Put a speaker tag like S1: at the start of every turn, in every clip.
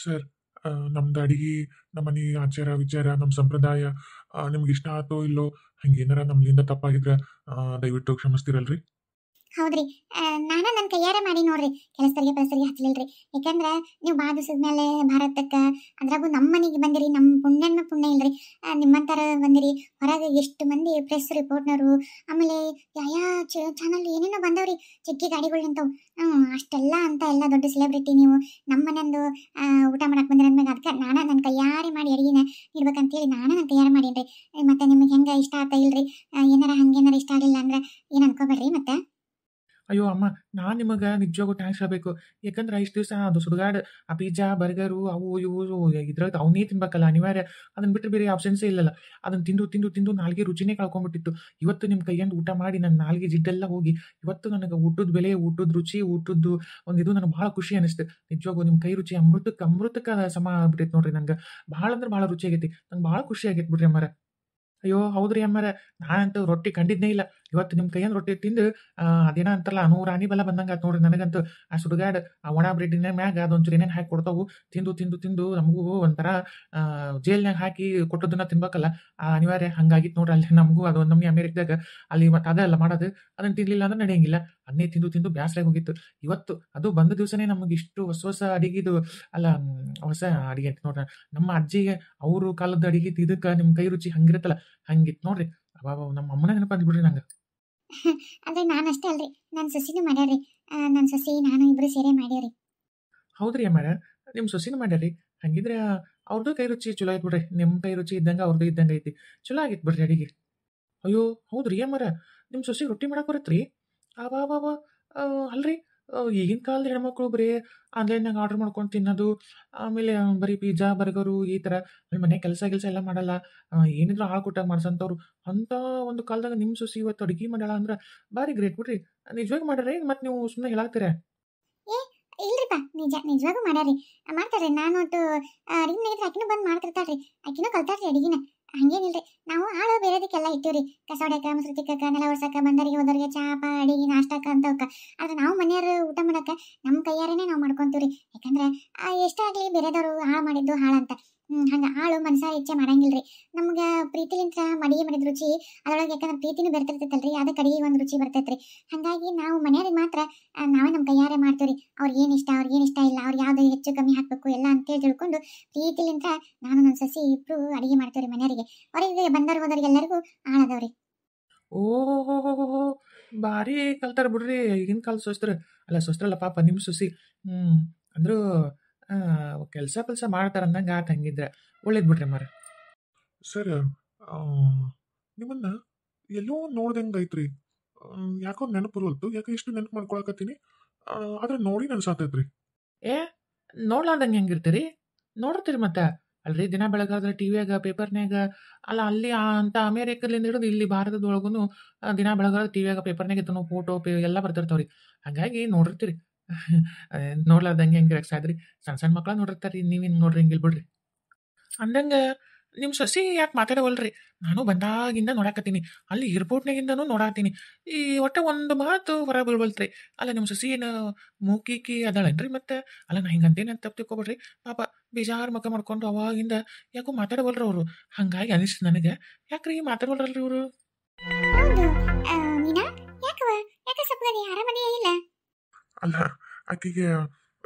S1: Sir, ನಮ್ದು ಅಡಿಗೆ, ನಮ್ಮ ಮನೆ ಆಚಾರ ವಿಚಾರ, ನಮ್ಮ ಸಂಪ್ರದಾಯ ನಿಮ್ಗೆ ಇಷ್ಟ ಆತೋ ಇಲ್ಲೋ, ಹಂಗೇನಾರ ನಮ್ಲಿಂದ ತಪ್ಪಾಗಿದ್ರೆ ದಯವಿಟ್ಟು ಕ್ಷಮಿಸ್ತೀರಲ್ರಿ?
S2: ಹೌದ್ರಿ. ನಾನ ನನ್ನ ಕೈಯಾರೆ ಮಾಡಿ ನೋಡ್ರಿ, ಕೆಲಸದವ್ರಿಗೆ ಪಲಸರಿಗೆ ಹಚ್ಚಲಿಲ್ರಿ. ಯಾಕಂದ್ರ ನೀವು ಭಾಳ ದಿವಸದ ಮೇಲೆ ಭಾರತಕ್ಕೆ, ಅದ್ರಾಗೂ ನಮ್ಮ ಮನೆಗೆ ಬಂದಿರಿ, ನಮ್ಮ ಪುಣ್ಯನ ಪುಣ್ಯ ಇಲ್ರಿ. ನಿಮ್ಮಂತರ ಬಂದಿರಿ. ಹೊರಗೆ ಎಷ್ಟು ಮಂದಿ ಪ್ರೆಸ್ ರಿಪೋರ್ಟ್ನವರು, ಆಮೇಲೆ ಯಾ ಚಾನಲ್ ಏನೇನೋ ಬಂದವ್ರಿ, ಚಿಕ್ಕಿ ಗಾಡಿಗಳು ನಿಂತವು. ಅಷ್ಟೆಲ್ಲ ಅಂತ ಎಲ್ಲ ದೊಡ್ಡ ಸೆಲೆಬ್ರಿಟಿ ನೀವು ನಮ್ಮ ಮನೆಯಂದು ಊಟ ಮಾಡಕ್ಕೆ ಬಂದಿರ ಅಂದ್ಮ್ಯಾಗ ಅದಕ್ಕೆ ನಾನು ನನ್ನ ಕೈಯಾರೆ ಮಾಡಿ ಅಡಿಗೆನ ಇಡ್ಬೇಕಂತೇಳಿ ನಾನು ನನ್ನ ಕೈಯಾರೆ ಮಾಡೀನಿ. ಮತ್ತೆ ನಿಮಗೆ ಹೆಂಗೆ ಇಷ್ಟ ಆತ ಇಲ್ರಿ? ಏನಾರ ಹಂಗೇನಾರ ಇಷ್ಟ ಆಗಲಿಲ್ಲ ಅಂದ್ರೆ ಏನು ಅನ್ಕೋಬೇಡ್ರಿ ಮತ್ತೆ.
S3: ಅಯ್ಯೋ ಅಮ್ಮ, ನಾನು ನಿಮಗೆ ನಿಜವಾಗೂ ಥ್ಯಾಂಕ್ಸ್ ಹೇಳಬೇಕು. ಯಾಕಂದ್ರೆ ಇಷ್ಟು ದಿವಸ ಅದು ಸುಡುಗಾಡು ಆ ಪಿಜ್ಜಾ ಬರ್ಗರು ಅವು ಇವು ಇದ್ರಾಗ ಅವನ್ನೇ ತಿನ್ಬೇಕಲ್ಲ ಅನಿವಾರ್ಯ. ಅದನ್ನು ಬಿಟ್ಟರೆ ಬೇರೆ ಆಪ್ಷನ್ಸೇ ಇಲ್ಲಲ್ಲ. ಅದನ್ನು ತಿಂದು ತಿಂದು ತಿಂದು ನಾಲ್ಗೆ ರುಚಿನೇ ಕಳ್ಕೊಂಡ್ಬಿಟ್ಟಿತ್ತು. ಇವತ್ತು ನಿಮ್ಮ ಕೈಯಿಂದ ಊಟ ಮಾಡಿ ನನ್ನ ನಾಲ್ಗೆ ಜಿಡ್ಡೆಲ್ಲ ಹೋಗಿ ಇವತ್ತು ನನಗೆ ಊಟದ ಬೆಲೆ, ಊಟದ ರುಚಿ, ಊಟದ್ದು ಒಂದು ಇದು ನನಗೆ ಭಾಳ ಖುಷಿ ಅನಿಸ್ತು. ನಿಜವಾಗೂ ನಿಮ್ಮ ಕೈ ರುಚಿ ಅಮೃತಕ್ಕೆ ಅಮೃತಕ್ಕೆ ಸಮ ಆಗ್ಬಿಟ್ಟೈತೆ ನೋಡ್ರಿ. ನಂಗೆ ಭಾಳ ಅಂದ್ರೆ ಭಾಳ ರುಚಿ ಆಗೈತಿ. ನಂಗೆ ಭಾಳ ಖುಷಿ ಆಗೈತೆ ಬಿಡ್ರಿ ಅಮ್ಮರ. ಅಯ್ಯೋ ಹೌದ್ರಿ ಅಮ್ಮರ, ನಾನಂತೂ ರೊಟ್ಟಿ ಕಂಡಿದ್ದೇ ಇಲ್ಲ. ಇವತ್ತು ನಿಮ್ಮ ಕೈಯಿಂದ ರೊಟ್ಟಿ ತಿಂದು ಅದೇನೋ ಅಂತಾರಲ್ಲ, 100 ಆನಿ ಬಲ ಬಂದಂಗೆ ಆತು ನೋಡ್ರಿ ನನಗಂತೂ. ಆ ಸುಡುಗಾಡು ಆ ಒಣ ಬ್ರೆಡ್ಡಿನ ಮ್ಯಾಗ ಅದೊಂಚೂರು ಏನೇನು ಹಾಕಿ ಕೊಡ್ತಾವು, ತಿಂದು ತಿಂದು ತಿಂದು ನಮಗೂ ಒಂಥರ ಜೇಲ್ನಾಗ ಹಾಕಿ ಕೊಟ್ಟದನ್ನ ತಿನ್ಬೇಕಲ್ಲ, ಅನಿವಾರ್ಯ ಹಂಗಾಗಿತ್ತು ನೋಡ್ರಿ. ಅಲ್ಲಿ ನಮಗೂ ಅದು ಒಂದು ನಮ್ಮನೆ ಅಮೇರಿಕದಾಗ ಅಲ್ಲಿ ಮತ್ತು ಅದೆಲ್ಲ ಮಾಡೋದು, ಅದನ್ನು ತಿನ್ನಲಿಲ್ಲ ಅಂದ್ರೆ ನಡೆಯಂಗಿಲ್ಲ. ಅದನ್ನೇ ತಿಂದು ತಿಂದು ಬ್ಯಾಸರಾಗಿ ಹೋಗಿತ್ತು. ಇವತ್ತು ಅದು ಬಂದ ದಿವಸನೇ ನಮಗೆ ಇಷ್ಟು ಹೊಸ ಹೊಸ ಅಡಿಗೆದು ಅಲ್ಲ, ಹೊಸ ಅಡಿಗೆ ಅಂತ ನೋಡ್ರಿ. ನಮ್ಮ ಅಜ್ಜಿಗೆ ಅವರು ಕಾಲದ ಅಡಿಗೆ ಇದಕ್ಕೆ ನಿಮ್ಮ ಕೈ ರುಚಿ ಹಂಗಿರುತ್ತಲ್ಲ, ಹಂಗಿತ್ತು ನೋಡ್ರಿ. ಅವಾಗ ನಮ್ಮ ಅಮ್ಮನ ನೆನಪು ಬಿಡ್ರಿ ನಂಗೆ.
S2: ಅಂದ್ರೆ ನಾನು ಅಷ್ಟೇ ಅಲ್ರಿ, ನನ್ನ ಸೊಸಿನೂ ಮಾಡ್ಯಾರ್ರಿ. ನನ್ನ ಸೊಸಿ ನಾನು ಇಬ್ರು ಸೇರೆ ಮಾಡ್ಯಾವ್ರಿ.
S3: ಹೌದ್ರಿ ಅಮ್ಮಾರ, ನಿಮ್ಮ ಸೊಸಿನ ಮಾಡ್ಯಾರಿ. ಹಂಗಿದ್ರೆ ಅವ್ರದ್ದು ಕೈ ರುಚಿ ಚಲೋ ಐತೆ ಬಿಡ್ರಿ. ನಿಮ್ಮ ಕೈ ರುಚಿ ಇದ್ದಂಗೆ ಅವ್ರದ್ದು ಇದ್ದಂಗೆ ಐತಿ. ಚಲೋ ಆಗಿತ್ತು ಬಿಡ್ರಿ ಅಡಿಗೆ. ಅಯ್ಯೋ ಹೌದ್ರಿ ಅಮ್ಮಾರ, ನಿಮ್ಮ ಸೊಸಿಗೆ ರೊಟ್ಟಿ ಮಾಡಕ್ಕೆ ಬರತ್ರಿ? ಅವಾವ ಅಲ್ರಿ, ಈಗಿನ ಕಾಲದ ಹೆಣ್ಮಕ್ಳು ಬರೀ ಆನ್ಲೈನ್ನಾಗ ಆರ್ಡ್ರ್ ಮಾಡ್ಕೊಂಡು ತಿನ್ನೋದು, ಆಮೇಲೆ ಬರೀ ಪಿಜ್ಜಾ ಬರ್ಗರು ಈ ಥರ, ಆಮೇಲೆ ಮನೆ ಕೆಲಸ ಗಿಲ್ಸ ಎಲ್ಲ ಮಾಡಲ್ಲ. ಏನಿದ್ರು ಆಳು ಕೊಟ್ಟಾಗ ಮಾಡ್ಸಂಥವ್ರು. ಅಂಥ ಒಂದು ಕಾಲದಾಗ ನಿಮ್ಮ ಸೊಸಿ ಇವತ್ತು ಅಡುಗೆ ಮಾಡ್ಯಾಳ ಅಂದ್ರೆ ಭಾರಿ ಗ್ರೇಟ್ ಬಿಡ್ರಿ. ನಿಜವಾಗಿ ಮಾಡ್ಯಾರಿ ಮತ್ತು ನೀವು ಸುಮ್ಮನೆ ಹೇಳಾಕ್ತೀರ?
S2: ಏ ಇಲ್ರಿಪ್ಪ, ನಿಜವಾಗೂ ಮಾಡ್ಯಾರಿ. ಮಾಡ್ತಾರ್ರಿ. ನಾನು ಒಟ್ಟು ಅಡಿಗೆ ಮನೆಗೆ ಆಕಿನೂ ಬಂದು ಮಾಡ್ತಿರ್ತಾಳ್ರಿ. ಆಕಿನೂ ಕಲ್ತಾಳ್ರಿ ಅಡಿಗೆನ. ಹಂಗೇನಿಲ್ರಿ. ನಾವು ಆಳು ಬೇರೆದಕ್ಕೆಲ್ಲ ಇಟ್ಟಿವ್ರಿ, ಕಸ ಹೊಡ್ಯಾಕ, ಮೊಸರು ತಿಕ್ಕಕ್ಕ, ನೆಲ ಒರ್ಸಕ್ಕ, ಬಂದರಿಗೆ ಹೋದವ್ರಿಗೆ ಚಾಪ ಅಡಿಗೆ ನಾಷ್ಟಕ್ಕ ಅಂತವಕ್ಕ. ಆದ್ರೆ ನಾವು ಮನೆಯವರು ಊಟ ಮಾಡಕ್ಕೆ ನಮ್ಮ ಕೈಯಾರೇನೆ ನಾವು ಮಾಡ್ಕೊಂತೀವ್ರಿ. ಯಾಕಂದ್ರೆ ಎಷ್ಟೇ ಆಗಲಿ ಬೇರೆದವರು ಹಾಳು ಮಾಡಿದ್ದು ಹಾಳಂತ. ಹಂಗೆ ಆಳು ಮನಸಾರ ಇಚ್ಛೆ ಮಾಡಂಗಿಲ್ರಿ. ನಮ್ಗೆ ಪ್ರೀತಿಲಿಂತ್ರ ಅಡಿಗೆ ಮಾಡಿದ ರುಚಿ ಅದ್ರೊಳಗೆ, ಯಾಕಂದ್ರೆ ಪ್ರೀತಿನೂ ಬೆರ್ತಿರ್ತೈತಲ್ರಿ, ಅದಕ್ಕೆ ಅಡಿಗೆ ಒಂದು ರುಚಿ ಬರ್ತೈತ್ರಿ. ಹಾಗಾಗಿ ನಾವು ಮನೆಯವ್ರಿಗೆ ಮಾತ್ರ ನಾವೇ ನಮ್ಮ ಕೈಯಾರೆ ಮಾಡ್ತೀವ್ರಿ. ಅವ್ರಿಗೆ ಏನು ಇಷ್ಟ, ಅವ್ರಿಗೆ ಏನು ಇಷ್ಟ ಇಲ್ಲ, ಅವ್ರು ಯಾವ್ದು ಹೆಚ್ಚು ಕಮ್ಮಿ ಹಾಕಬೇಕು ಎಲ್ಲ ಅಂತೇಳಿ ತಿಳ್ಕೊಂಡು ಪ್ರೀತಿಲಿಂತ್ರ ನಾನು ನನ್ನ ಸಸಿ ಇಬ್ರು ಅಡಿಗೆ ಮಾಡ್ತೀವ್ರಿ ಮನೆಯವರಿಗೆ. ಹೊರಗೆ ಬಂದವ್ರು ಹೋದವ್ರಿಗೆ ಎಲ್ಲರಿಗೂ ಆಳದವ್ರಿ.
S3: ಓಹೋಹೋಹೋಹೋ! ಭಾರಿ ಕಲ್ತಾರ ಬಿಡ್ರಿ ಈಗಿನ ಕಾಲದ ಸೊಸ್ತ್ರ. ಅಲ್ಲ ಸೊಸ್ತ್ರಲ್ಲ ಪಾಪ ನಿಮ್ಮ ಸೊಸಿ. ಅಂದ್ರೂ ಕೆಲಸ ಪಲ್ಸ ಮಾಡ್ತಾರ ಅಂದಂಗೆ ಆತು ಹಂಗಿದ್ರೆ. ಒಳ್ಳೇದು ಬಿಡ್ರಿ ಅಮ್ಮಾರ.
S1: ಸರ್, ನಿಮ್ಮನ್ನ ಎಲ್ಲೋ ನೋಡ್ದಂಗೆ ಐತ್ರಿ. ಯಾಕೋ ನೆನಪು ಬರುವಲ್ತು, ಯಾಕೆ ಇಷ್ಟು ನೆನಪು ಮಾಡ್ಕೊಳಕತ್ತೀನಿ. ಆದ್ರೆ ನೋಡಿ ಅನ್ಸಾತೈತ್ರಿ.
S3: ಏ ನೋಡ್ಲಾರ್ದಂಗೆ ಹೆಂಗಿರ್ತೀರಿ? ನೋಡ್ತೀರಿ ಮತ್ತೆ. ಅಲ್ರಿ ದಿನ ಬೆಳಗಾದ್ರೆ ಟಿವಿಯಾಗ ಪೇಪರ್ನ್ಯಾಗ, ಅಲ್ಲ ಅಲ್ಲಿ ಅಂತ ಅಮೇರಿಕದಿಂದ ಹಿಡಿದು ಇಲ್ಲಿ ಭಾರತದೊಳಗೂ ದಿನ ಬೆಳಗಾದ್ರೆ ಟಿವಿಯಾಗ ಪೇಪರ್ನಾಗ ಇತ್ತು ಫೋಟೋ ಎಲ್ಲ ಬರ್ತಿರ್ತಾವ್ರಿ. ಹಾಗಾಗಿ ನೋಡಿರ್ತೀರಿ. ನೋಡ್ಲಾರ್ದಂಗೆ ಹೆಂಗೆ ಸಾದ್ರಿ. ಸಣ್ಣ ಸಣ್ಣ ಮಕ್ಳ ನೋಡಿರ್ತಾರ್ರಿ, ನೀವೇನು ನೋಡ್ರಿ ಹಿಂಗಿಲ್ ಬಿಡ್ರಿ. ಅಂದಂಗೆ ನಿಮ್ಮ ಸೊಸಿ ಯಾಕೆ ಮಾತಾಡವಲ್ರಿ? ನಾನು ಬಂದಾಗಿಂದ ನೋಡಾಕತ್ತೀನಿ, ಅಲ್ಲಿ ಏರ್ಪೋರ್ಟ್ನಾಗಿಂದನೂ ನೋಡಾತೀನಿ. ಈ ಒಟ್ಟ ಒಂದು ಮಾತು ಹೊರ ಬೀಳ್ವಲ್ತ್ರಿ. ಅಲ್ಲ ನಿಮ್ಮ ಸೊಸಿ ಏನು ಮೂಕೀಕಿ ಅದಾಳೇನ್ರಿ ಮತ್ತೆ? ಅಲ್ಲ ನಾ ಹಿಂಗಂತೇನೆ ಅಂತ ತಪ್ಪು ತಿಳ್ಕೊಬೇಡ್ರಿ. ಪಾಪ ಬೇಜಾರು ಮುಖ ಮಾಡ್ಕೊಂಡು ಅವಾಗಿಂದ ಯಾಕೋ ಮಾತಾಡವಲ್ರಿ ಅವರು. ಹಂಗಾಗಿ ಅನಿಸ್ತು ನನಗೆ, ಯಾಕ್ರಿ ಮಾತಾಡವಲ್ರಲ್ರಿ ಇವರು?
S2: ಹೌದು. ನೀನಾ ಯಾಕವ ಯಾಕೆ ಸಪ್ಪಗದಿ ಆರಾಮದೇ ಇಲ್ಲ?
S1: ಅಲ್ಲ, ಆಕಿಗೆ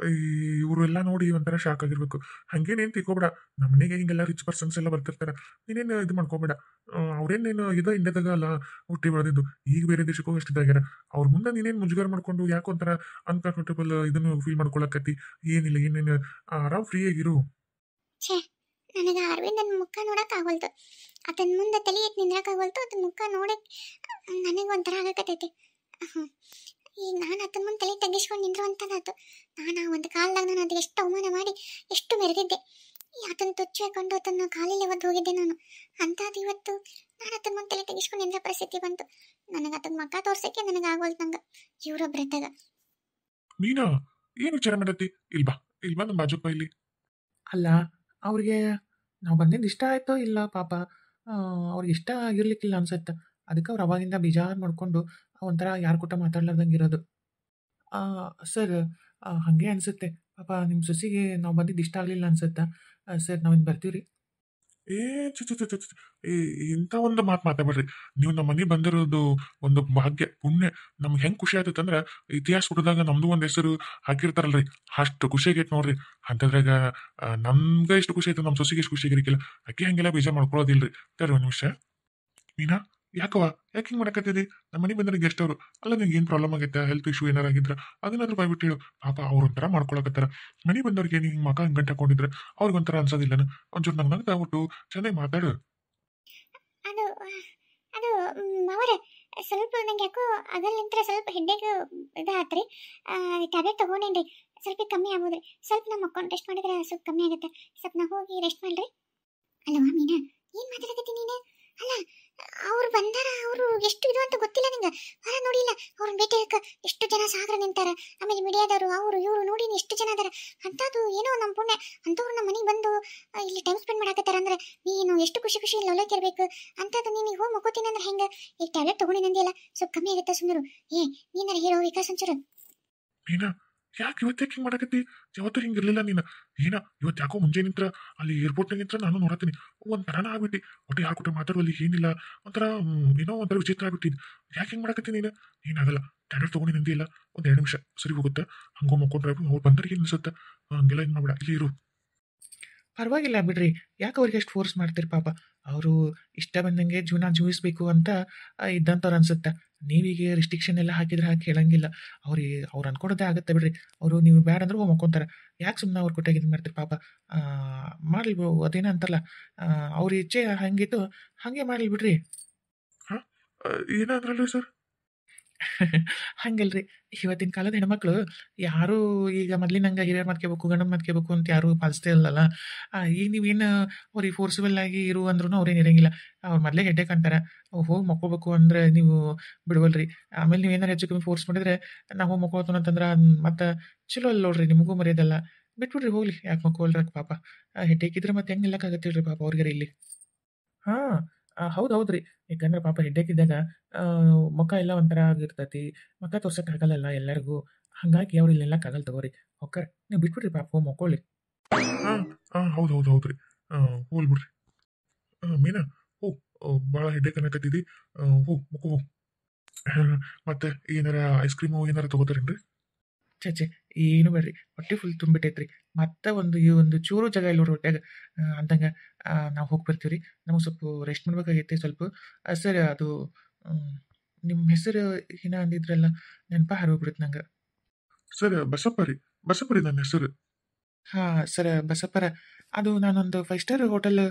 S1: ಇವರು ಎಲ್ಲ ನೋಡಿ ಒಂಥರ ಶಾಕ್ ಆಗಿರ್ಬೇಕು. ಹಂಗೇನೇನು ತಿಳ್ಕೊಬೇಡ. ನಮ್ಮನೆಗೆ ಹಿಂಗೆಲ್ಲ ರಿಚ್ ಪರ್ಸನ್ಸ್ ಎಲ್ಲ ಬರ್ತಿರ್ತಾರೆ. ನೀನೇನು ಇದು ಮಾಡ್ಕೋಬೇಡ. ಅವ್ರೇನೇನು ಇದು ಇಂಡಿಯಾದಾಗ ಅಲ್ಲ ಹುಟ್ಟಿ ಬೆಳೆದಿದ್ದು, ಈಗ ಬೇರೆ ದೇಶಕ್ಕೆ ಹೋಗಿ ಎಷ್ಟಿದ್ದಾಗ್ಯಾರ. ಅವ್ರ ಮುಂದೆ ನೀನೇನು ಮುಜುಗರ ಮಾಡ್ಕೊಂಡು ಯಾಕೊಂಥರ ಅನ್ಕಂಫರ್ಟಬಲ್ ಇದನ್ನು ಫೀಲ್ ಮಾಡ್ಕೊಳಕತ್ತಿ? ಏನಿಲ್ಲ, ಏನೇನು ಆರಾಮ್ ಫ್ರೀ ಆಗಿರು.
S2: ಛೇ, ನನಗೆ ಅರವಿಂದನ ಮುಖ ನೋಡಕ್ ಆಗೋಲ್ತು. ಆತನ ಮುಂದೆ ತಲೆ ಎತ್ತಿ ನಿಂದ್ರಕ್ ಆಗೋಲ್ತು. ಆತನ ಮುಖ ನೋಡಕ್ ನನಗೆ ಒಂಥರ ಆಗಕತ್ತೈತಿ. ಈಗ ನಾನು ಆತನ ಮುಂದೆ ತಲೆ ತಗ್ಗಿಸ್ಕೊಂಡು ನಿಂದ್ರುವಂಥದ್ದಾತು. ನಾನು ಒಂದು ಕಾಲದಾಗ ನಾನು ಅದಕ್ಕೆ ಎಷ್ಟು ಅವಮಾನ ಮಾಡಿ ಎಷ್ಟು ಮೆರೆದಿದ್ದೆ. ಆತನ ತುಚ್ಚಿಕೊಂಡು ಆತನ ಕಾಲಿಗೆ ಒದ್ದು ಹೋಗಿದ್ದೆ ನಾನು. ಅಂಥದ್ದು ಇವತ್ತು ನಾನು ಆತನ ಮುಂದೆ ತಲೆ ತಗ್ಗಿಸ್ಕೊಂಡು ನಿಂದ್ರ ಪರಿಸ್ಥಿತಿ ಬಂತು. ನನಗೆ ಆತನ ಮುಖ ತೋರ್ಸಕ್ಕೆ ನನಗೆ ಆಗೋಲ್ತು. ನಂಗೆ ಇವರೊಬ್ಬರತ್ತಾಗ
S1: ಮೀನಾ, ಏನು ವಿಚಾರ ಮಾಡತ್ತಿ? ಇಲ್ಬಾ ನಮ್ಮ ಬಾಜುಪ್ಪ ಇಲ್ಲಿ.
S3: ಅಲ್ಲ, ಅವ್ರಿಗೆ ನಾವು ಬಂದಿದ್ದು ಇಷ್ಟ ಆಯ್ತೋ ಇಲ್ಲ ಪಾಪ. ಅವ್ರಿಗೆ ಇಷ್ಟ ಆಗಿರ್ಲಿಕ್ಕಿಲ್ಲ ಅನ್ಸತ್ತೆ. ಅದಕ್ಕೆ ಅವ್ರು ಅವಾಗಿಂದ ಬೇಜಾರು ಮಾಡ್ಕೊಂಡು ಒಂಥರ ಯಾರು ಕೂಟ ಮಾತಾಡ್ಲಾರ್ದಂಗೆ ಇರೋದು. ಸರ್, ಹಾಗೆ ಅನಿಸುತ್ತೆ ಪಾಪ ನಿಮ್ಮ ಸೊಸೆಗೆ ನಾವು ಬಂದಿದ್ದು ಇಷ್ಟ ಆಗಲಿಲ್ಲ ಅನ್ಸುತ್ತಾ? ಸರ್ ನಾವಿನ್ನು ಬರ್ತೀವಿ ರೀ.
S1: ಏ ಚು ಚು ಚು ಚು ಚು. ಈ ಇಂಥ ಒಂದು ಮಾತು ಮಾತಾಡ್ಬೇಡ್ರಿ. ನೀವು ನಮ್ಮ ಮನೆಗೆ ಬಂದಿರೋದು ಒಂದು ಭಾಗ್ಯ ಪುಣ್ಯ. ನಮ್ಗೆ ಹೆಂಗೆ ಖುಷಿ ಆಯ್ತಂದ್ರೆ ಇತಿಹಾಸ ಹುಟ್ಟಿದಾಗ ನಮ್ದು ಒಂದು ಹೆಸರು ಹಾಕಿರ್ತಾರಲ್ರಿ, ಅಷ್ಟು ಖುಷಿ ಆಗೈತೆ ನೋಡ್ರಿ. ಅಂಥದ್ರಾಗ ನಮ್ಗೆ ಎಷ್ಟು ಖುಷಿ ಆಯ್ತು, ನಮ್ಮ ಸೊಸೆಗೆ ಎಷ್ಟು ಖುಷಿ ಆಗಿರಿಕಿಲ್ಲ. ಅಕ್ಕಿ ಹಂಗೆಲ್ಲ ಬೇಜಾರು ಮಾಡ್ಕೊಳ್ಳೋದಿಲ್ರಿ. ತರ್ರಿ ಒಂದು ನಿಮಿಷ. ಮೀನಾ, ಯಾಕವ್ವ ಯಾಕೆ ಹಿಂಗೆ ಮಾಡಕತ್ತಿದಿ? ನಮ್ಮ ಮನೆಗೆ ಬಂದ್ರೆ ಗೆಸ್ಟ್ ಅವರು. ಅಲ್ಲ, ನಿಂಗೆ ಏನು ಪ್ರಾಬ್ಲಮ್ ಆಗೈತೆ, ಹೆಲ್ತ್ ಇಶ್ಯೂ ಏನಾರ ಆಗಿದ್ರೆ ಅದನ್ನಾದ್ರೂ ಬಾಯ್ಬಿಟ್ಟು ಹೇಳು. ಪಾಪ ಅವ್ರ ಒಂಥರ ಮಾಡ್ಕೊಳಕತ್ತಾರ. ಮನೆ ಬಂದವ್ರಿಗೆ ಹಿಂಗೆ ಮಕ ಹಿಂಗೆ ಗಂಟೆ ಹಾಕೊಂಡಿದ್ರೆ ಅವ್ರಿಗೊಂಥರ ಅನ್ಸೋದಿಲ್ಲನ? ಒಂಚೂರು ನಂಗೆ ನಗ್ದಾಗ್ಬಿಟ್ಟು ಚೆನ್ನಾಗಿ ಮಾತಾಡು.
S2: ಅದು ಅದು ಅವರೇ ಸ್ವಲ್ಪ ನಂಗೆ ಯಾಕೋ ಅದಲ್ಲಿಂತ್ರ ಸ್ವಲ್ಪ ಹೆಡ್ಡೇಕ್ ಇದಾತ್ರಿ. ಟ್ಯಾಬ್ಲೆಟ್ ತಗೊಂಡೇನ್ರಿ, ಸ್ವಲ್ಪ ಕಮ್ಮಿ ಆಗ್ಬೋದ್ರಿ. ಸ್ವಲ್ಪ ನಾವು ಮಕ್ಕೊಂಡು ರೆಸ್ಟ್ ಮಾಡಿದ್ರೆ ಸ್ವಲ್ಪ ಕಮ್ಮಿ ಆಗುತ್ತೆ. ಸ್ವಲ್ಪ ನಾ ಹೋಗಿ ರೆಸ್ಟ್ ಮಾಡ್ರಿ. ಅಲ್ಲವಾ ಮೀನಾ, ಏನ್ ಮಾತಾಡಕತ್ತಿ ನೀನು? ಅಲ್ಲ, ಅವ್ರು ಬಂದಾರ, ಅವರು ಎಷ್ಟು ಇದು ಅಂತ ಗೊತ್ತಿಲ್ಲ ನಿಂಗೆ? ಹೊರ ನೋಡಿಲ್ಲ ಅವ್ರನ್ನ ಭೇಟಿಯಾಕ ಎಷ್ಟು ಜನ ಸಾಗರ ನಿಂತಾರ. ಆಮೇಲೆ ಮೀಡಿಯಾದವರು ಅವರು ಇವರು ನೋಡಿ ಎಷ್ಟು ಜನ ಅದಾರ. ಅಂಥದ್ದು ಏನೋ ನಮ್ಮ ಪುಣ್ಯ, ಅಂಥವ್ರು ನಮ್ಮ ಮನೆಗೆ ಬಂದು ಇಲ್ಲಿ ಟೈಮ್ ಸ್ಪೆಂಡ್ ಮಾಡಕತ್ತಾರ ಅಂದ್ರೆ ನೀನು ಎಷ್ಟು ಖುಷಿ ಖುಷಿ ಲವಲಕ್ಕಿರ್ಬೇಕು. ಅಂಥದ್ದು ನೀನು ಹೋಗಿ ಮಕ್ಕೋತೀನಿ ಅಂದ್ರೆ ಹೆಂಗೆ? ಈಗ ಟ್ಯಾಬ್ಲೆಟ್ ತಗೊಂಡಿ ನಂದಿಯಲ್ಲ, ಸ್ವಲ್ಪ ಕಮ್ಮಿ ಆಗುತ್ತೆ ಸುಮ್ಮರು. ನೀನಾರ ಹೇಳೋ ವಿಕಾಸ್ ಒಂಚೂರು.
S1: ಮೀನಾ, ಯಾಕೆ ಇವತ್ತೇ ಹಿಂಗೆ ಮಾಡಕತ್ತಿ? ಯಾವತ್ತೂ ಹಿಂಗಿರ್ಲಿಲ್ಲ ನೀನು. ಏನ ಇವತ್ತು ಯಾಕೋ ಮುಂಜೆ ನಿಂತ್ರ ಅಲ್ಲಿ ಏರ್ಪೋರ್ಟ್ನಾಗ ನಿಂತ್ರ ನಾನು ನೋಡತ್ತೀನಿ, ಒಂಥರನ ಆಗ್ಬಿಟ್ಟು ಒಟ್ಟು ಯಾರು ಕೊಟ್ಟರೆ ಮಾತಾಡುವಲ್ಲಿ ಏನಿಲ್ಲ, ಒಂಥರ ಏನೋ ಒಂಥರ ವಿಚಿತ್ರ ಆಗ್ಬಿಟ್ಟಿದ್ದು. ಯಾಕೆ ಹಿಂಗೆ ಮಾಡಕತ್ತಿ ನೀನು? ಏನಾಗಲ್ಲ, ಟ್ಯಾಬ್ಲೆಟ್ ತೊಗೊಂಡು ನಿಂದಿಲ್ಲ, ಒಂದು 2 ನಿಮಿಷ ಸರಿ ಹೋಗುತ್ತೆ. ಹಂಗೋ ಮಕ್ಕೊಂಡ್ರೆ ಅವ್ರು ಬಂದರಿಗೆ ಏನು ಅನ್ಸುತ್ತೆ. ಹಂಗೆಲ್ಲ ಏನು ಮಾಡ್ಬೇಡ, ಇಲ್ಲಿ ಇರು.
S3: ಪರವಾಗಿಲ್ಲ ಬಿಡ್ರಿ. ಯಾಕೆ ಅವ್ರಿಗೆ ಅಷ್ಟು ಫೋರ್ಸ್ ಮಾಡ್ತೀರಿ? ಪಾಪ ಅವರು ಇಷ್ಟ ಬಂದಂಗೆ ಜೀವನ ಜೀವಿಸ್ಬೇಕು ಅಂತ ಇದ್ದಂಥವ್ರು ಅನ್ಸುತ್ತೆ. ನೀವೀಗ ರಿಸ್ಟ್ರಿಕ್ಷನ್ ಎಲ್ಲ ಹಾಕಿದ್ರೆ ಹಾಕಿ ಹೇಳಂಗಿಲ್ಲ. ಅವ್ರು ಅನ್ಕೊಡೋದೇ ಆಗುತ್ತೆ ಬಿಡ್ರಿ. ಅವರು ನೀವು ಬ್ಯಾಡ ಅಂದ್ರೆ ಹೋಗಿ ಮಕ್ಕೊಂತಾರೆ. ಯಾಕೆ ಸುಮ್ಮನೆ ಅವ್ರು ಕೊಟ್ಟಾಗ ಇದು ಮಾಡ್ತೀರಿ? ಪಾಪ ಮಾಡಲಿ, ಅದೇನೋ ಅಂತಾರಲ್ಲ, ಅವ್ರ ಇಚ್ಛೆ ಹಂಗಿತ್ತು ಹಾಗೆ ಮಾಡಲಿ ಬಿಡ್ರಿ.
S1: ಹಾಂ, ಏನಾದ್ರಲ್ರಿ ಸರ್?
S3: ಹಂಗಲ್ರಿ, ಇವತ್ತಿನ ಕಾಲದ ಹೆಣ್ಮಕ್ಳು ಯಾರೂ ಈಗ ಮೊದ್ಲಿನಂಗೆ ಹಿರಿಯರ್ ಮಾಡ್ಕೋಬೇಕು, ಗಂಡನ ಮಾಡ್ಕೋಬೇಕು ಅಂತ ಯಾರೂ ಪಾಲಿಸ್ತಾ ಇಲ್ಲಲ್ಲ. ಈಗ ನೀವೇನು ಅವ್ರಿಗೆ ಫೋರ್ಸಿಬಲ್ ಆಗಿ ಇರು ಅಂದ್ರೂ ಅವ್ರೇನು ಇರಂಗಿಲ್ಲ. ಅವ್ರು ಮೊದಲೇ ಹೆಡ್ಡೇಕ್ ಅಂತಾರೆ, ಹೋಗಿ ಮಕ್ಕೋಬೇಕು ಅಂದರೆ ನೀವು ಬಿಡ್ವಲ್ರಿ. ಆಮೇಲೆ ನೀವು ಏನಾರು ಹೆಚ್ಚು ಕಮ್ಮಿ ಫೋರ್ಸ್ ಮಾಡಿದ್ರೆ ನಾವು ಹೋಗಿ ಮಕ್ಕೋತು ಅಂತಂದ್ರೆ ಮತ್ತೆ ಚಲೋ ಅಲ್ಲ ನೋಡ್ರಿ, ನಿಮಗೂ ಮರ್ಯಾದಲ್ಲ. ಬಿಟ್ಬಿಡ್ರಿ ಹೋಗ್ಲಿ, ಯಾಕೆ ಮಕ್ಕೋಲ್ರಿ ಪಾಪ. ಹೆಡ್ಡೇಕ್ ಇದ್ರೆ ಮತ್ತೆ ಹೆಂಗೆ ನಿಲ್ಲಕ್ಕಾಗತ್ತೆ ಹೇಳ್ರಿ ಪಾಪ ಅವ್ರಿಗೆ ಇಲ್ಲಿ. ಹಾಂ, ಹೌದು ಹೌದ್ರಿ. ಯಾಕಂದ್ರೆ ಪಾಪ ಹೆಡ್ಡೇಕ್ ಇದ್ದಾಗ ಮುಖ ಎಲ್ಲ ಒಂಥರ ಆಗಿರ್ತೈತಿ. ಮುಖ ತೋರ್ಸೋಕ್ಕಾಗಲ್ಲಲ್ಲ ಎಲ್ಲರಿಗೂ. ಹಾಗಾಗಿ ಅವ್ರು ಇಲ್ಲಿ ನಿಲ್ಲಕ್ಕಾಗಲ್ಲ ತಗೋರಿ. ಓಕೆ, ನೀವು ಬಿಟ್ಬಿಡ್ರಿ ಪಾಪ, ಹೋಗಿ ಮಕ್ಕೊಳ್ಳಿ.
S1: ಹಾಂ ಹಾಂ, ಹೌದು ಹೌದು ಹೌದ್ರಿ. ಹೋಲ್ ಬಿಡ್ರಿ. ಮೀನಾ, ಹೋ, ಭಾಳ ಹೆಡ್ಡೇಕ್ ಅನ್ನಕತ್ತಿದ್ದಿ. ಹೋ ಮಕ್ಕೋ ಹೋಗು. ಮತ್ತೆ ಏನಾರ ಐಸ್ ಕ್ರೀಮು ಏನಾರ ತೊಗೋತಾರೇನ್ರಿ?
S3: ಛೇ ಏನು ಬೇಡ್ರಿ, ಹೊಟ್ಟೆ ಫುಲ್ ತುಂಬಿಟ್ಟೈತ್ರಿ. ಮತ್ತೆ ಈ ಒಂದು ಚೂರು ಜಾಗ ಇಲ್ಲ ನೋಡ್ರಿ ಹೊಟ್ಯಾಗ. ಅಂದಂಗೆ ನಾವು ಹೋಗಿ ಬರ್ತೀವಿ ರೀ. ನಮಗೆ ಸ್ವಲ್ಪ ರೆಸ್ಟ್ ಮಾಡ್ಬೇಕಾಗೈತಿ ಸ್ವಲ್ಪ. ಸರ್ ಅದು ನಿಮ್ಮ ಹೆಸರು ಏನ ಅಂದಿದ್ರಲ್ಲ, ನೆನಪ ಹಾರೋಗ್ಬಿಡುತ್ತೆ ನಂಗೆ.
S1: ಸರ್ ಬಸಪ್ಪ ರೀ ನನ್ನ ಹೆಸರು.
S3: ಹಾಂ ಸರ್, ಬಸಪ್ಪರ. ಅದು ನಾನೊಂದು 5 ಸ್ಟಾರ್ ಹೋಟೆಲ್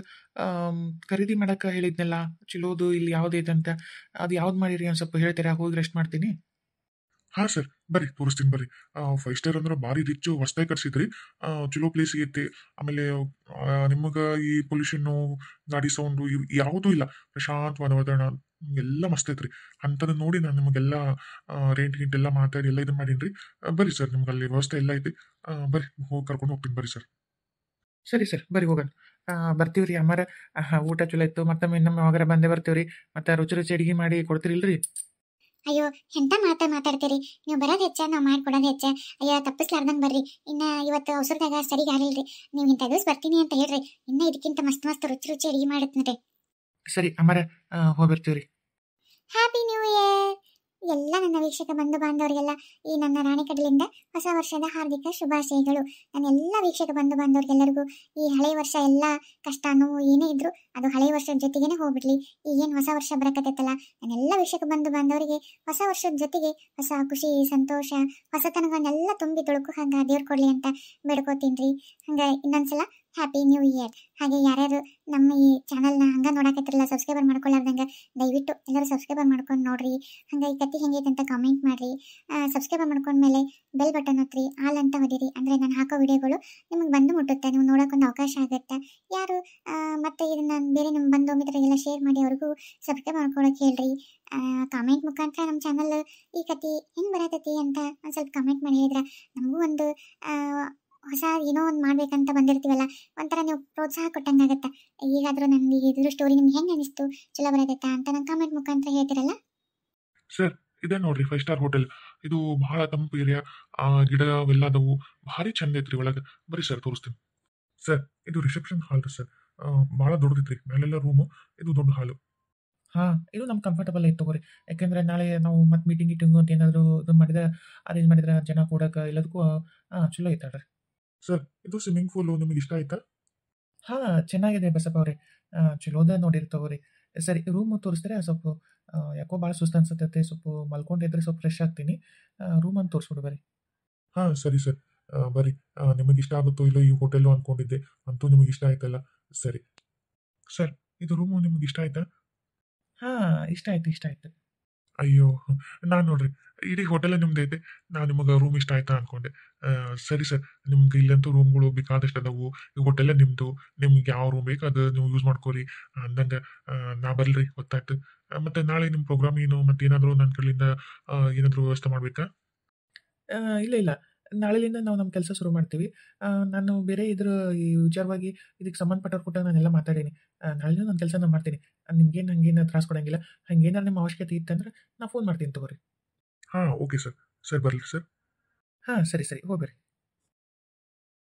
S3: ಖರೀದಿ ಮಾಡಕ್ಕೆ ಹೇಳಿದ್ನಲ್ಲ, ಚಲೋದು ಇಲ್ಲಿ ಯಾವುದೈತೆ ಅಂತ. ಅದು ಯಾವ್ದು ಮಾಡಿರಿ ಒಂದು ಸ್ವಲ್ಪ ಹೇಳ್ತೀರಾ? ಹೋಗಿ ರೆಸ್ಟ್ ಮಾಡ್ತೀನಿ.
S1: ಹಾಂ ಸರ್, ಬರ್ರಿ ತೋರಿಸ್ತೀನಿ ಬರ್ರಿ. 5 ಸ್ಟಾರ್ ಅಂದ್ರೆ ಭಾರಿ ರಿಚ್ಚು, ಹೊಸ್ದಾಗಿ ಕರ್ಸಿದ್ರಿ. ಚಲೋ ಪ್ಲೇಸ್ ಐತಿ. ಆಮೇಲೆ ನಿಮಗೆ ಈ ಪೊಲ್ಯೂಷನ್ನು, ಗಾಡಿ ಸೌಂಡು ಇವು ಯಾವುದೂ ಇಲ್ಲ. ಪ್ರಶಾಂತವಾದ ವಾತಾವರಣ ಎಲ್ಲ ಮಸ್ತ್ ಐತ್ರಿ. ಅಂಥದ್ದು ನೋಡಿ ನಾನು ನಿಮಗೆಲ್ಲ ರೇಂಟ್ ಗಿಂಟ್ ಎಲ್ಲ ಮಾತಾಡಿ ಎಲ್ಲ ಇದನ್ನ ಮಾಡೀನಿ ರೀ. ಬರ್ರಿ ಸರ್, ನಿಮ್ಗೆ ಅಲ್ಲಿ ವ್ಯವಸ್ಥೆ ಎಲ್ಲ ಐತಿ. ಬರ್ರಿ, ಹೋಗಿ ಕರ್ಕೊಂಡು ಹೋಗ್ತೀನಿ ಬರ್ರಿ ಸರ್.
S3: ಸರಿ ಸರ್, ಬರ್ರಿ ಹೋಗೋಣ. ಬರ್ತೀವಿ ರೀ ಅಮ್ಮಾರ. ಊಟ ಚಲೋ ಇತ್ತು. ಮತ್ತೊಮ್ಮೆ ಇನ್ನೊಮ್ಮೆ ಯಾವಾಗಾರ ಬಂದೇ ಬರ್ತೀವಿ ರೀ. ಮತ್ತು ರುಚಿ ರುಚಿ ಅಡಿಗೆ ಮಾಡಿ ಕೊಡ್ತೀರಿಲ್ರಿ?
S2: ಅಯ್ಯೋ, ಎಂತ ಮಾತಾಡ್ತೀರಿ ನೀವು? ಬರೋದು ಹೆಚ್ಚ, ನಾವು ಮಾಡ್ಕೊಡೋದು ಹೆಚ್ಚ. ಅಯ್ಯೋ, ತಪ್ಪಿಸ್ಲಾರ್ದಂಗೆ ಬರ್ರಿ. ಇನ್ನು ಇವತ್ತು ಅವಸರದಾಗ ಸರಿಗೆ ಆಗಿಲ್ರಿ. ನೀವು ಇಂಥ ದಿವಸ ಬರ್ತೀನಿ ಅಂತ ಹೇಳ್ರಿ, ಇನ್ನು ಇದಕ್ಕಿಂತ ಮಸ್ತ್ ಮಸ್ತ್ ರುಚಿ ರುಚಿ ಅಡಿಗೆ ಮಾಡುತ್ತೆ.
S3: ಸರಿ ಅಮ್ಮಾರ, ಹೋಗಿ ಬರ್ತೀವಿ ರೀ.
S2: ಹ್ಯಾಪಿ ನ್ಯೂ ಇಯರ್ ಎಲ್ಲ ನನ್ನ ವೀಕ್ಷಕ ಬಂಧು ಬಾಂಧವರಿಗೆಲ್ಲ ಈ ನನ್ನ ರಾಣಿ ಕಡಲಿಂದ ಹೊಸ ವರ್ಷದ ಹಾರ್ದಿಕ ಶುಭಾಶಯಗಳು. ನನ್ನ ಎಲ್ಲ ವೀಕ್ಷಕ ಬಂಧು ಬಾಂಧವರಿಗೆಲ್ಲರಿಗೂ ಈ ಹಳೆ ವರ್ಷ ಎಲ್ಲ ಕಷ್ಟ ನೋವು ಏನೇ ಇದ್ರು ಅದು ಹಳೆ ವರ್ಷದ ಜೊತೆಗೇನೆ ಹೋಗ್ಬಿಡ್ಲಿ. ಈಗೇನು ಹೊಸ ವರ್ಷ ಬರಕತ್ತೈತಲ್ಲ, ನನ್ನೆಲ್ಲ ವೀಕ್ಷಕ ಬಂಧು ಬಾಂಧವರಿಗೆ ಹೊಸ ವರ್ಷದ ಜೊತೆಗೆ ಹೊಸ ಖುಷಿ, ಸಂತೋಷ, ಹೊಸತನಗಳನ್ನೆಲ್ಲ ತುಂಬಿ ತುಳುಕು ಹಂಗೆ ದೇವ್ರು ಕೊಡ್ಲಿ ಅಂತ ಬೇಡ್ಕೋತೀನಿ ರೀ. ಹಂಗೆ ಇನ್ನೊಂದ್ಸಲ ಹ್ಯಾಪಿ ನ್ಯೂ ಇಯರ್. ಹಾಗೆ ಯಾರ್ಯಾರು ನಮ್ಮ ಈ ಚಾನಲ್ನ ಹಂಗೆ ನೋಡಕತ್ತಿರಲ್ಲ, ಸಬ್ಸ್ಕ್ರೈಬರ್ ಮಾಡ್ಕೊಳ್ಳಾರ್ದಂಗೆ ದಯವಿಟ್ಟು ಎಲ್ಲರೂ ಸಬ್ಸ್ಕ್ರೈಬರ್ ಮಾಡ್ಕೊಂಡು ನೋಡ್ರಿ. ಹಂಗೆ ಈ ಕತ್ತಿ ಹೆಂಗೈತೆ ಅಂತ ಕಾಮೆಂಟ್ ಮಾಡಿರಿ. ಸಬ್ಸ್ಕ್ರೈಬರ್ ಮಾಡ್ಕೊಂಡ್ಮೇಲೆ ಬೆಲ್ ಬಟನ್ ಒತ್ತಿರಿ, ಆಲ್ ಅಂತ ಹೊದಿರಿ. ಅಂದರೆ ನಾನು ಹಾಕೋ ವಿಡಿಯೋಗಳು ನಿಮಗೆ ಬಂದು ಮುಟ್ಟುತ್ತೆ, ನೀವು ನೋಡೋಕ್ಕೊಂದು ಅವಕಾಶ ಆಗುತ್ತೆ. ಯಾರು ಮತ್ತು ಇದನ್ನು ಬೇರೆ ನಮ್ಮ ಬಂಧು ಮಿತ್ರರಿಗೆಲ್ಲ ಶೇರ್ ಮಾಡಿ ಅವ್ರಿಗೂ ಸಬ್ಸ್ಕ್ರೈಬ್ ಮಾಡ್ಕೊಳಕ್ಕೆ ಹೇಳ್ರಿ. ಕಾಮೆಂಟ್ ಮುಖಾಂತರ ನಮ್ಮ ಚಾನಲ್ ಈ ಕತ್ತಿ ಹೆಂಗೆ ಬರತೈತಿ ಅಂತ ಒಂದು ಸ್ವಲ್ಪ ಕಮೆಂಟ್ ಮಾಡಿ ಹೇಳಿದ್ರೆ ನಮಗೂ ಒಂದು ಹೊಸ ಏನೋ ಒಂದು ಮಾಡ್ಬೇಕಂತ ಬಂದಿರ್ತೀವಲ್ಲ, ಒಂಥರ ನೀವು ಪ್ರೋತ್ಸಾಹ ಕೊಟ್ಟಂಗಾಗತ್ತೆ. ಈಗಾದರೂ ನನಗೆ ಇದ್ರ ಸ್ಟೋರಿ ನಿಮ್ಗೆ ಹೆಂಗೆ ಅನಿಸ್ತು, ಚಲೋ ಬರೋದೈತಾ ಅಂತ ನಂಗೆ ಕಾಮೆಂಟ್ ಮುಖಾಂತರ ಹೇಳ್ತಿರಲ್ಲ.
S1: ಸರ್, ಇದೇ ನೋಡ್ರಿ 5 ಸ್ಟಾರ್ ಹೋಟೆಲ್. ಇದು ಬಹಳ ತಂಪು ಏರಿಯಾ. ಗಿಡ ಅವೆಲ್ಲ ಅದಾವು. ಭಾರಿ ಚಂದ ಐತ್ರಿ ಒಳಗೆ. ಬರ್ರಿ ಸರ್ ತೋರಿಸ್ತೀನಿ. ಸರ್ ಇದು ರಿಸೆಪ್ಷನ್ ಹಾಲ್ ರೀ ಸರ್. ಭಾಳ ದೊಡ್ಡದೈತ್ರಿ. ಮೇಲೆಲ್ಲ ರೂಮು. ಇದು ದೊಡ್ಡ ಹಾಲು.
S3: ಹಾಂ, ಇದು ನಮ್ಗೆ ಕಂಫರ್ಟಬಲ್ ಐತೆ ತಗೋರಿ. ಯಾಕೆಂದ್ರೆ ನಾಳೆ ನಾವು ಮತ್ತೆ ಮೀಟಿಂಗ್ ಗೀಟಿಂಗು ಅಂತ ಏನಾದರೂ ಇದು ಮಾಡಿದ್ರೆ ಅರೇಂಜ್ ಮಾಡಿದ್ರೆ ಜನ ಕೂಡಕ್ಕೆ ಎಲ್ಲದಕ್ಕೂ ಚಲೋ ಐತೆ ಅಲ್ರಿ.
S1: ಸರ್ ಇದು ಸ್ವಿಮ್ಮಿಂಗ್ ಪೂಲು ನಿಮಗೆ ಇಷ್ಟ ಆಯ್ತಾ?
S3: ಹಾಂ, ಚೆನ್ನಾಗಿದೆ ಬಸಪ್ಪ ಅವರೇ. ಚಲೋದ ನೋಡಿರಿ ತಗೋರಿ. ಸರಿ, ರೂಮು ತೋರಿಸ್ತೀರಾ? ಸ್ವಲ್ಪ ಯಾಕೋ ಭಾಳ ಸುಸ್ತು ಅನ್ಸತ್ತೈತೆ. ಸ್ವಲ್ಪ ಮಲ್ಕೊಂಡಿದ್ರೆ ಸ್ವಲ್ಪ ಫ್ರೆಶ್ ಆಗ್ತೀನಿ. ರೂಮನ್ನು ತೋರಿಸ್ಬಿಡು ಬರ್ರಿ.
S1: ಹಾಂ ಸರಿ ಸರ್. ಬರ್ರಿ. ನಿಮಗೆ ಇಷ್ಟ ಆಗುತ್ತೋ ಇಲ್ಲೋ ಈ ಹೋಟೆಲ್ಲು ಅನ್ಕೊಂಡಿದ್ದೆ. ಅಂತೂ ನಿಮಗೆ ಇಷ್ಟ ಆಯ್ತಲ್ಲ. ಸರಿ ಸರ್, ಇದು ರೂಮು ನಿಮಗೆ ಇಷ್ಟ ಆಯ್ತಾ?
S3: ಹಾಂ, ಇಷ್ಟ ಆಯ್ತು, ಇಷ್ಟ ಆಯ್ತು.
S1: ಅಯ್ಯೋ, ನಾನು ನೋಡ್ರಿ ಇಡೀ ಹೋಟೆಲ್ ನಿಮ್ದು ಐತೆ. ನಾನು ನಿಮಗೆ ರೂಮ್ ಇಷ್ಟ ಆಯ್ತಾ ಅನ್ಕೊಂಡೆ. ಸರಿ ಸರ್, ನಿಮ್ಗೆ ಇಲ್ಲಂತೂ ರೂಮ್ಗಳು ಬೇಕಾದಷ್ಟು ಅದಾವು. ಈ ಹೋಟೆಲ್ಲ ನಿಮ್ಮದು. ನಿಮ್ಗೆ ಯಾವ ರೂಮ್ ಬೇಕು ಅದು ನೀವು ಯೂಸ್ ಮಾಡ್ಕೋರಿ ಅಂದಂಗೆ. ನಾ ಬಲ್ರಿ ಗೊತ್ತಾಯ್ತು. ಮತ್ತು ನಾಳೆ ನಿಮ್ಮ ಪ್ರೋಗ್ರಾಮ್ ಏನು ಮತ್ತು ಏನಾದರೂ ನನ್ನ ಕಡೆಯಿಂದ ಏನಾದರೂ ವ್ಯವಸ್ಥೆ ಮಾಡಬೇಕಾ?
S3: ಇಲ್ಲ, ಇಲ್ಲ. ನಾಳೆಲಿಂದ ನಾವು ನಮ್ಮ ಕೆಲಸ ಶುರು ಮಾಡ್ತೀವಿ. ನಾನು ಬೇರೆ ಇದ್ರ ಈ ವಿಚಾರವಾಗಿ ಇದಕ್ಕೆ ಸಂಬಂಧಪಟ್ಟವ್ರ ಕೂಟ ನಾನೆಲ್ಲ ಮಾತಾಡೀನಿ. ನಾಳೆಯಿಂದ ನನ್ನ ಕೆಲಸ ನಾನು ಮಾಡ್ತೀನಿ. ನಿಮ್ಗೇನು ಹಂಗೇನು ತ್ರಾಸ ಕೊಡಂಗಿಲ್ಲ. ಹಂಗೇನಾರು ನಿಮ್ಮ ಅವಶ್ಯಕತೆ ಇತ್ತಂದ್ರೆ ನಾ ಫೋನ್ ಮಾಡ್ತೀನಿ ತಗೋರಿ.
S1: ಹಾಂ ಓಕೆ ಸರ್. ಸರ್ ಬರಲಿ ಸರ್.
S3: ಹಾಂ, ಸರಿ, ಸರಿ. ಹೋಗ್ಬರ್ರಿ.